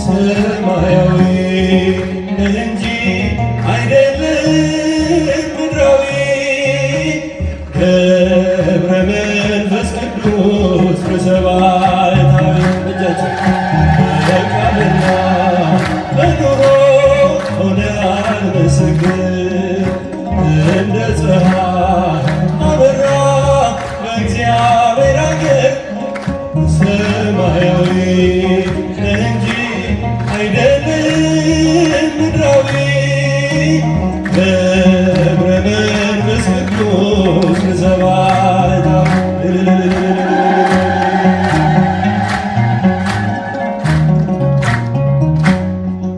ሰማያዊ እንጂ አይደለም ምድራዊ ገብረ መንፈስ ቅዱስ በሰማያዊ በቃልና በኑሮ ሆነሃል ምስክር እንደ ፀሐይ አበራ በእግዚአብሔር አገር ሰማያዊ እንጂ አይደለም ምድራዊ ገብረ መንፈስ ቅዱስ በሰማያዊ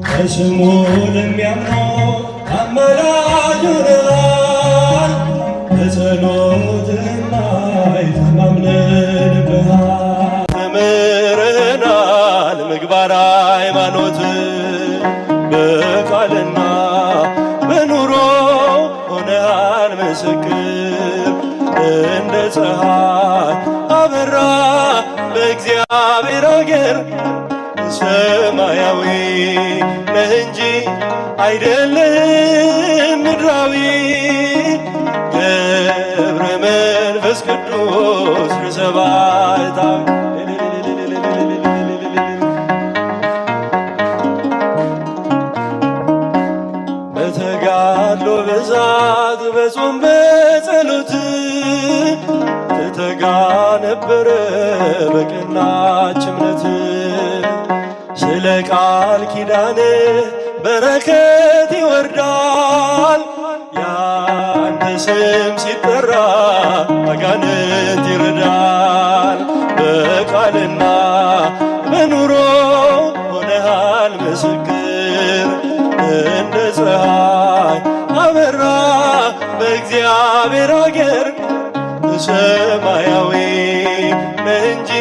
በስሙ ለሚያምኑ አማላጅ ሆነሃል በጸሎትህም ተማምነንብሃል ተምረናል ምግባረ ሃይማኖት በቃልና በኑሮ ሆነሃል ምስክር እንደ ፀሐይ አበራ በእግዚአብሔር አገር ሰማያዊ ነህ እንጂ አይደለም ምድራዊ ገብረ መንፈስ ቅዱስ በሰማያዊ በተጋድሎ ብዛት በጾም በጸሎት ትተጋ ነበረ በቀናች እምነት ስለ ቃል ኪዳን በረከት ይወርዳል ያንተ ስም ሲጠራ አጋንንት ይርዳል በቃልና በኑሮ ሆነሃል ምስክር እንደ ፀሐይ አበራ በእግዚአብሔር አገር ሰማያዊ ነህ እንጂ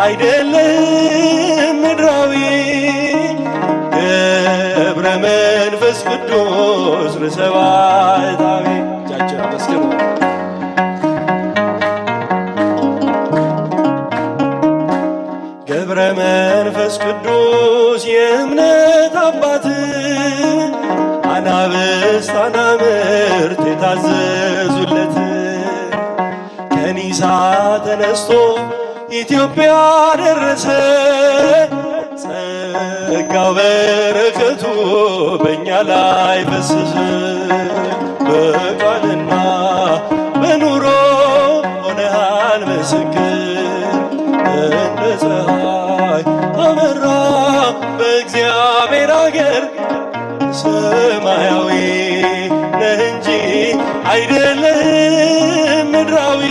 አይደለም ምድራዊ ገብረ መንፈስ ቅዱስ በሰማያዊ እጃችን አመስግኑ። ገብረ መንፈስ ቅዱስ የእምነት አባት አናብስት አናምርት የታዘዙለት ከኒሳ ተነስቶ ኢትዮጵያ ደረሰ ጸጋው በረከቱ በእኛ ላይ ፈሰሰ በቃልና በኑሮ ሆነሃል ምስክር እንደ ፀሐይ አበራ በእግዚአብሔር አገር ሰማያዊ ነህ እንጂ አይደለም ምድራዊ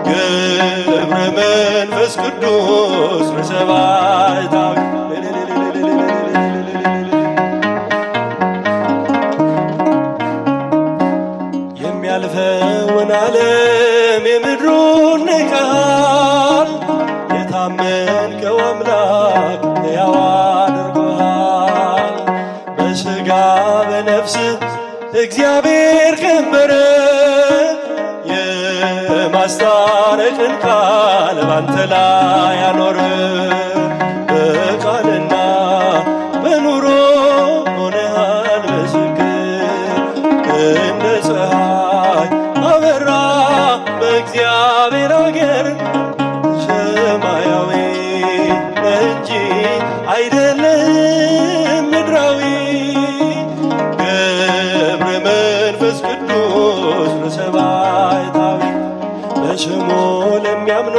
ገብረ መንፈስ ቅዱስ በሰማያዊ የሚያልፈውን ዓለም የምድሩን ንቀሃል የታመንከው አምላክ ሕያው አድርጎሃል በሥጋ በነፍስ እግዚአብሔር ከበረ የማስታረቅን ቃል ባንተ ላይ አኖረ በቃልና በኑሮ ሆነሃል ምስክር እንደ ፀሐይ አበራ በእግዚአብሔር አገር ሰማያዊ ነህ እንጂ አይደለም ምድራዊ ገብረ መንፈስ ቅዱስ በሰማያዊ በስሙ ለሚያምኑ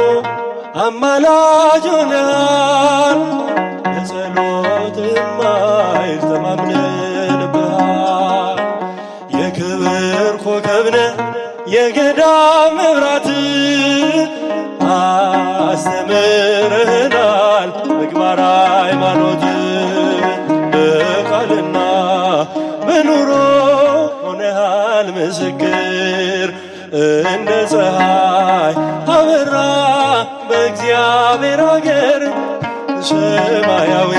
አማላጅ ሆነሃል በጸሎትህም ኃይል ተማምነንብሃል የክብር ኮከብ ነህ የገዳም መብራት አስተምረህናል ምግባረ ሃይማኖት በቃልና በኑሮ ሆነሃል ምስክር እንደ ፀሐይ አበራ በእግዚአብሔር አገር ሰማያዊ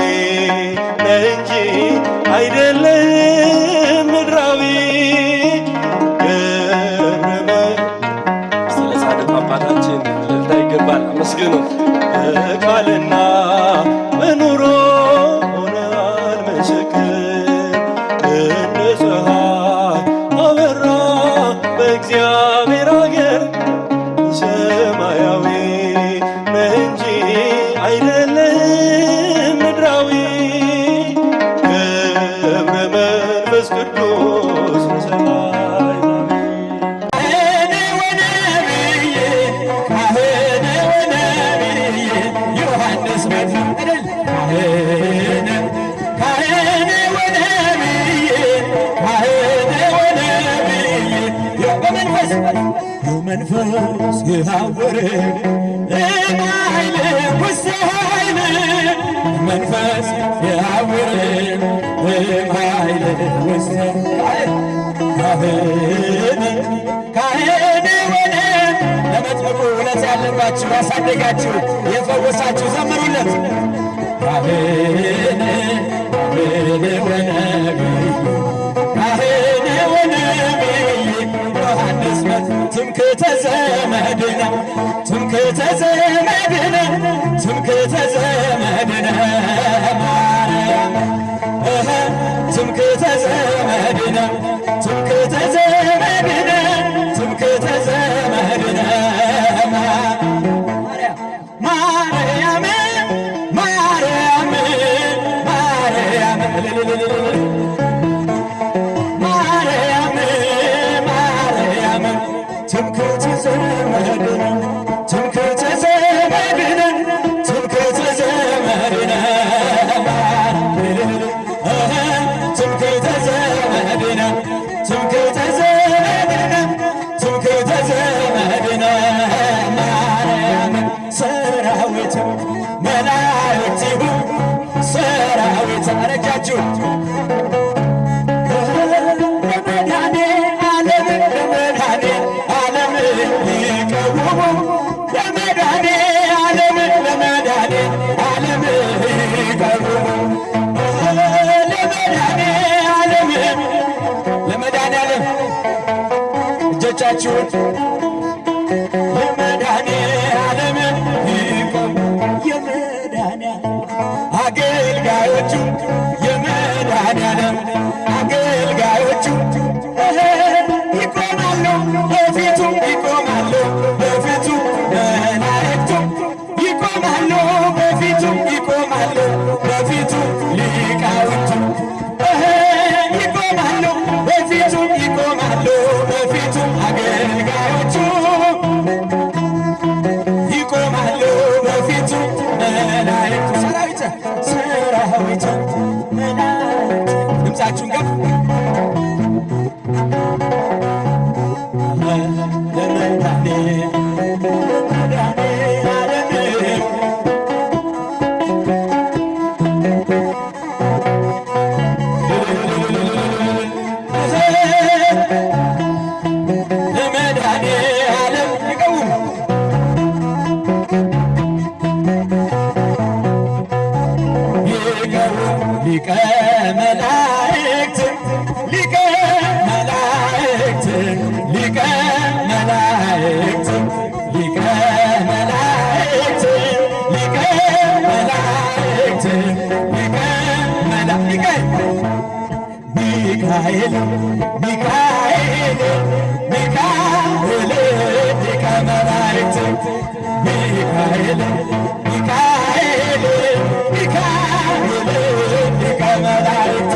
ነህ እንጂ አይደለም ምድራዊ ገብረ ስለ ጻድቁ አባታችን እልልታ ይገባል። አመስግኑ በቃልና በኑሮ መንፈስ ይሃውር እማይል ውስተ ኃይል መንፈስ ይሃውር እማይል ውስተ ካህን ሆነ ለመጥምቁ ውለት ያለባችሁ ያሳደጋችሁ የፈወሳችሁ ዘምሩለት። ካህን ሆነ ካህን ሆነ ዮሐንስ ትምክህተ ዘመድነ ትምክህተ ዘመድነ ትምክህተ ዘመድነ ማርያም ትምክህተ ዘመድነ ትምክህተ ዘመድነ ትምክህተ ዘመድነ ማርያም ማርያም ማርያም ማርያም ማርያም ትምክህተ ዘመድነ ትምክህተ ዘመድነ ትምክህተ ዘመድነ ትምክህተ ዘመድነ ትምክህተ ዘመድነ ትምክህተ ዘመድነ ማርያም ሰራዊት መላእክቲሁ ሰራዊት አረጃችሁ ለመድኃኔ ዓለም ለመድኃኔ ዓለም ይቀውሙ ለመድኃኔ ዓለም ለመድኃኔ ዓለም ይቀውሙ ለመድኃኔ ዓለም ለመድኃኔ ዓለም እጆቻችሁን ለመድኃኔ ዓለም ይቆሙ የመድኃኔ አገልጋዮቹ የመድኃኔ ዓለም አገልጋዮቹ ይቆማሉ በፊቱ ይቆማሉ በፊቱ መላእክቱ ይቆማሉ በፊቱ ይቆማሉ በፊቱ ሊቃውንቱ ይቆማሉ በፊቱ ይቆማሉ በፊቱ አገልጋዮቹ ይቆማሉ በፊቱ መላእክቱ ሰራዊት ሰራዊት መላእክት ድምፃችሁን ከፍ ለመድኃኔ ዓለም ለመድኃኔ ዓለም ይቀውሙ ሊቀ መላእክት ሊቀ መላእክት ሊቀ መላእክት ሊቀ መላእክት ሊቀ መላእክት ሊቀ መላእክት ሚካኤል ሚካኤል ሚካኤል ሊቀ መላእክት ሚካኤል ሚካኤል ሚካኤል ሊቀ መላእክት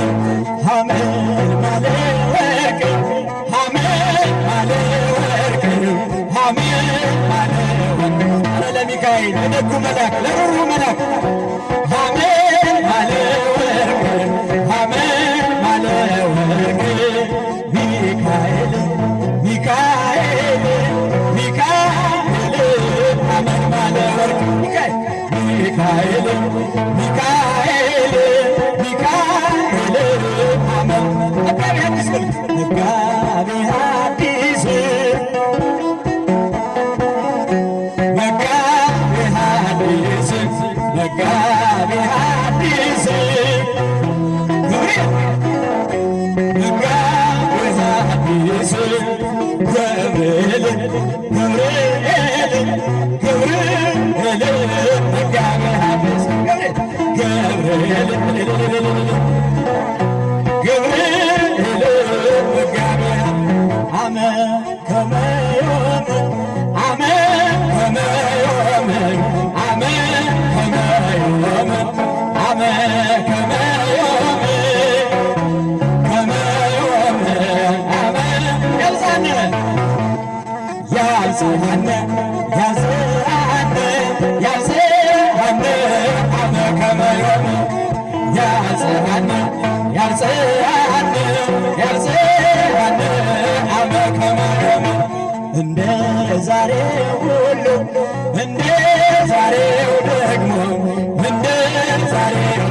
ሐመልማለ ወርቅ ሐመልማለ ወርቅ ሐመልማለ ወርቅ ኧረ ለሚካኤል ለደጉ መልአክ ለሩሩ መልአክ ሐመልማለ ወርቅ ሐመልማለ ወርቅ ሚካኤል ሚካኤል ሚካኤል ሐመልማለ ወርቅ ሚካኤል ሚካኤል ሚካኤል አመን መጋቢ ሐዲስ መጋቢ ሐዲስ መጋቢ ሐዲስ መጋቢ ሐዲስ መጋቢ ሐዲስ ገብርኤል ገብርኤል ገብርኤል መጋቢ ሐዲስ ገብርኤል ገብርኤል መጋቢ አመ ከመ ዮም አመ ከመ ዮም አመ ከመ ዮም አመ ከመ ዮም ከመ ዮም አመ ያልሳነ ያልሳነ ያልሳነ ያልሳነ አመ ከመ ዮም ያልሳነ ያልሳነ ያልሳነ አመ ከመ ዮም እንደ ዛሬው ሁሉ እንደ ዛሬው ደግሞ እንደ ዛሬው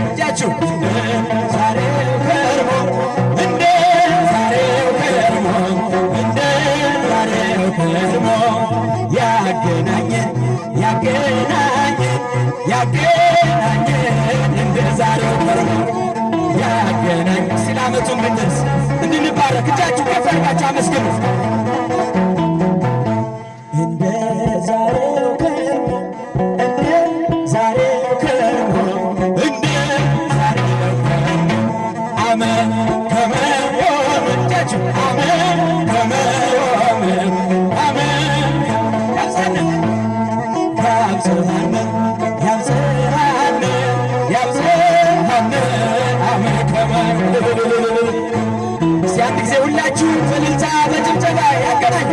እጃችሁ እንደ ዛሬው ከርሞ እንደ ዛሬው ከርሞ እንደ ዛሬው ከርሞ ያገናኘን ያገናኘን ያገናኘን እንደ ዛሬው ከርሞ ያገናኝ ሲል ዓመቱን ብንደርስ እንድንባረክ እጃችሁ ከፍ አድርጋችሁ አመስግኑ። እንደ ዛሬው ከርሞ እንደ ዛሬው ከርሞ እንደ ዛሬው ከርሞ ዓመት ከመሆኑ እጃችሁ ዓመት ከመሆኑ ዓመት ያብዛልን ያብዛልን ያብዛልን ያብዛልን ዓመት ከመሆኑ እስቲ አንድ ጊዜ ሁላችሁ በእልልታ በጭብጨባ ያገናኝ